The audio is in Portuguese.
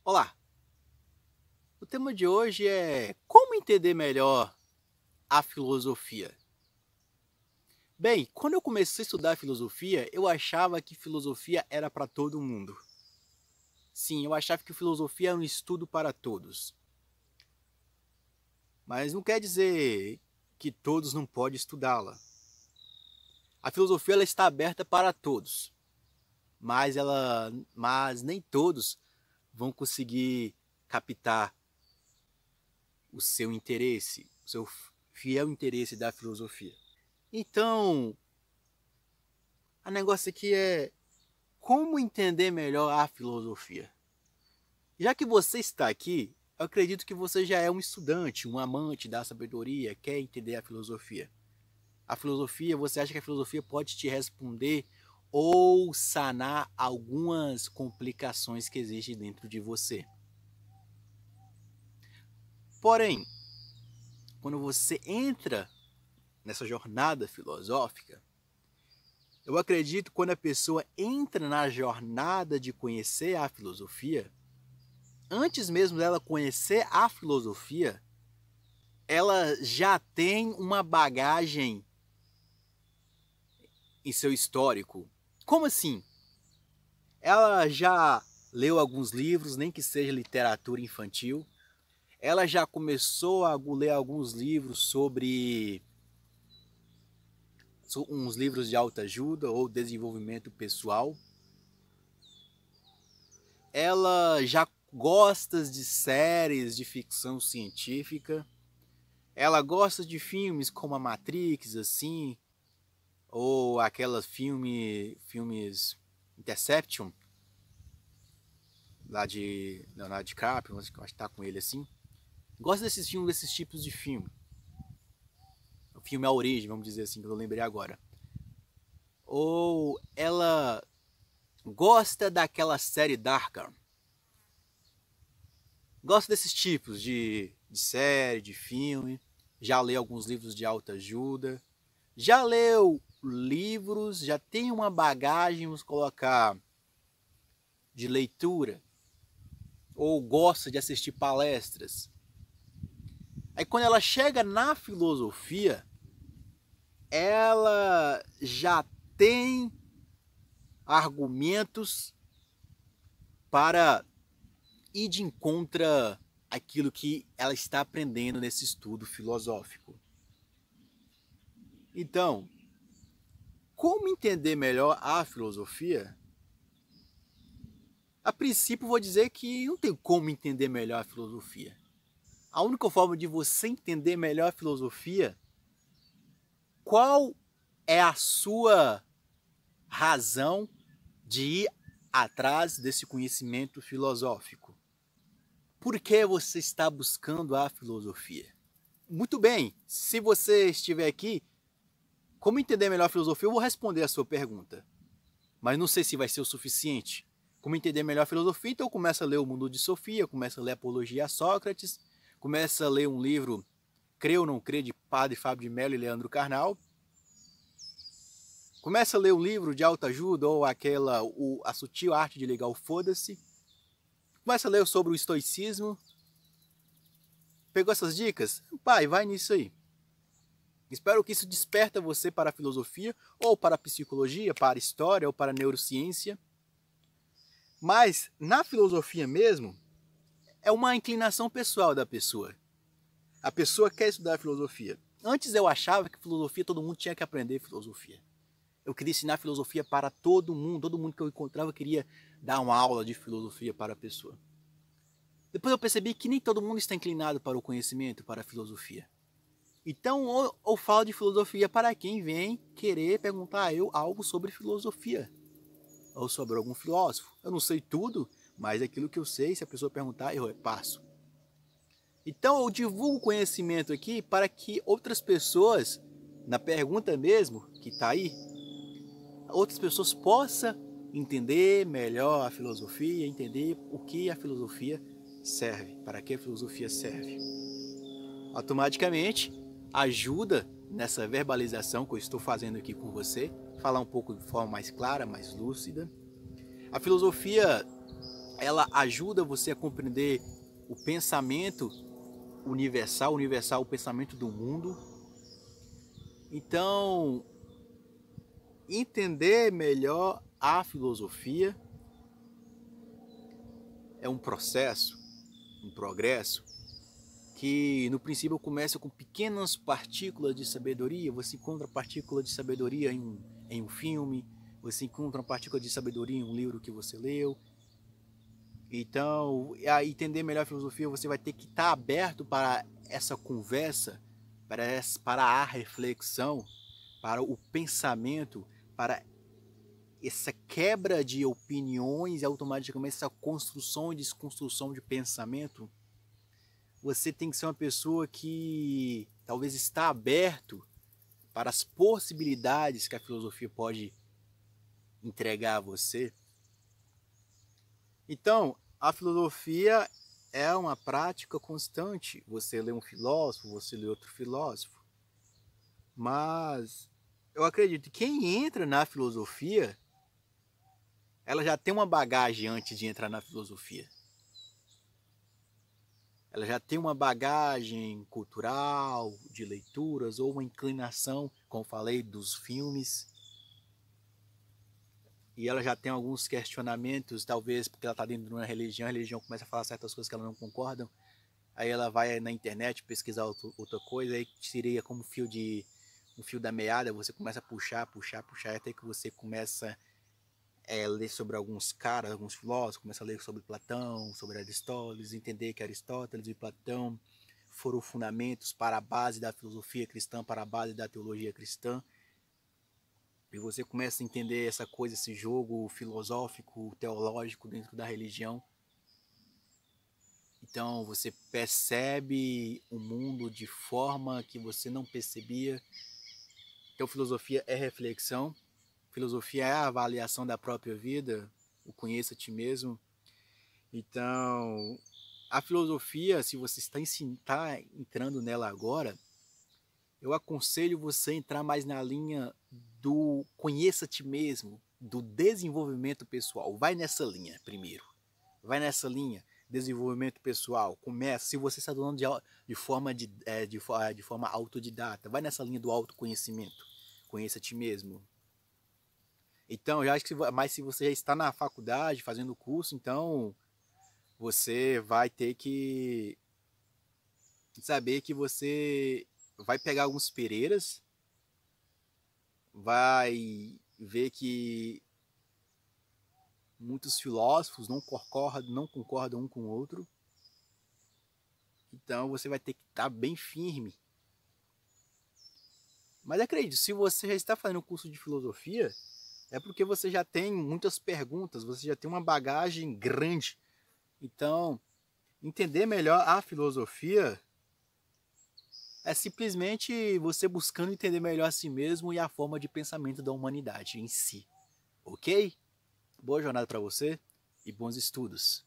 Olá, o tema de hoje é como entender melhor a filosofia. Bem, quando eu comecei a estudar filosofia, eu achava que filosofia era para todo mundo. Sim, eu achava que filosofia era um estudo para todos. Mas não quer dizer que todos não podem estudá-la. A filosofia ela está aberta para todos, mas nem todos vão conseguir captar o seu interesse, o seu fiel interesse da filosofia. Então, o negócio aqui é como entender melhor a filosofia. Já que você está aqui, eu acredito que você já é um estudante, um amante da sabedoria, quer entender a filosofia. A filosofia, você acha que a filosofia pode te responder ou sanar algumas complicações que existem dentro de você. Porém, quando você entra nessa jornada filosófica, eu acredito que quando a pessoa entra na jornada de conhecer a filosofia, antes mesmo dela conhecer a filosofia, ela já tem uma bagagem em seu histórico. Como assim? Ela já leu alguns livros, nem que seja literatura infantil. Ela já começou a ler alguns livros sobre uns livros de autoajuda ou desenvolvimento pessoal. Ela já gosta de séries de ficção científica. Ela gosta de filmes como a Matrix, assim, ou aquelas filmes Interception, lá de Leonardo DiCaprio, acho que tá com ele assim. Gosta desses filmes, desses tipos de filme. O filme A Origem, vamos dizer assim, que eu lembrei agora. Ou ela gosta daquela série Darker. Gosta desses tipos de série, de filme. Já leu alguns livros de autoajuda. Já leu livros, já tem uma bagagem, vamos colocar, de leitura. Ou gosta de assistir palestras. Aí quando ela chega na filosofia, ela já tem argumentos para ir de encontro àquilo que ela está aprendendo nesse estudo filosófico. Então, como entender melhor a filosofia? A princípio, vou dizer que não tem como entender melhor a filosofia. A única forma de você entender melhor a filosofia, qual é a sua razão de ir atrás desse conhecimento filosófico? Por que você está buscando a filosofia? Muito bem, se você estiver aqui, como entender melhor a filosofia, eu vou responder a sua pergunta. Mas não sei se vai ser o suficiente. Como entender melhor a filosofia, então começa a ler o Mundo de Sofia, começa a ler Apologia a Sócrates, começa a ler um livro Crer ou Não Crer, de Padre Fábio de Mello e Leandro Carnal. Começa a ler um livro de autoajuda ou A Sutil Arte de Ligar o Foda-se. Começa a ler sobre o estoicismo. Pegou essas dicas? Pai, vai nisso aí. Espero que isso desperta você para a filosofia, ou para a psicologia, para a história, ou para a neurociência. Mas, na filosofia mesmo, é uma inclinação pessoal da pessoa. A pessoa quer estudar filosofia. Antes eu achava que filosofia, todo mundo tinha que aprender filosofia. Eu queria ensinar filosofia para todo mundo que eu encontrava eu queria dar uma aula de filosofia para a pessoa. Depois eu percebi que nem todo mundo está inclinado para o conhecimento, para a filosofia. Então eu falo de filosofia para quem vem querer perguntar a eu algo sobre filosofia. Ou sobre algum filósofo. Eu não sei tudo, mas aquilo que eu sei, se a pessoa perguntar, eu repasso. Então eu divulgo conhecimento aqui para que outras pessoas, na pergunta mesmo, que está aí, outras pessoas possam entender melhor a filosofia, entender o que a filosofia serve, para que a filosofia serve. Automaticamente ajuda nessa verbalização que eu estou fazendo aqui com você, falar um pouco de forma mais clara, mais lúcida. A filosofia ela ajuda você a compreender o pensamento universal, o pensamento do mundo. Então, entender melhor a filosofia é um processo, um progresso, que no princípio começa com pequenas partículas de sabedoria. Você encontra partículas de sabedoria em um filme, você encontra uma partícula de sabedoria em um livro que você leu. Então, a entender melhor a filosofia, você vai ter que estar aberto para essa conversa, para a reflexão, para o pensamento, para essa quebra de opiniões e automaticamente essa construção e desconstrução de pensamento. Você tem que ser uma pessoa que talvez está aberto para as possibilidades que a filosofia pode entregar a você. Então, a filosofia é uma prática constante. Você lê um filósofo, você lê outro filósofo. Mas eu acredito que quem entra na filosofia, ela já tem uma bagagem antes de entrar na filosofia. Ela já tem uma bagagem cultural, de leituras, ou uma inclinação, como falei, dos filmes. E ela já tem alguns questionamentos, talvez porque ela está dentro de uma religião, a religião começa a falar certas coisas que ela não concordam. Aí ela vai na internet pesquisar outra coisa, aí seria como um fio da meada, você começa a puxar, até que você começa a ler sobre alguns caras, alguns filósofos, começa a ler sobre Platão, sobre Aristóteles, entender que Aristóteles e Platão foram fundamentos para a base da filosofia cristã, para a base da teologia cristã. E você começa a entender essa coisa, esse jogo filosófico, teológico dentro da religião. Então você percebe o mundo de forma que você não percebia. Então filosofia é reflexão, filosofia é a avaliação da própria vida, o conheça a ti mesmo. Então a filosofia, se você está entrando nela agora, eu aconselho você a entrar mais na linha do conheça a ti mesmo, do desenvolvimento pessoal. Vai nessa linha primeiro. Vai nessa linha, desenvolvimento pessoal. Começa, se você está falando de forma autodidata, vai nessa linha do autoconhecimento. Conheça a ti mesmo. Então, já acho que, mas se você já está na faculdade, fazendo o curso, então você vai ter que saber que você vai pegar alguns pereiras, vai ver que muitos filósofos não concordam um com o outro. Então você vai ter que estar bem firme. Mas acredite, se você já está fazendo um curso de filosofia, é porque você já tem muitas perguntas, você já tem uma bagagem grande. Então, entender melhor a filosofia é simplesmente você buscando entender melhor a si mesmo e a forma de pensamento da humanidade em si. Ok? Boa jornada para você e bons estudos.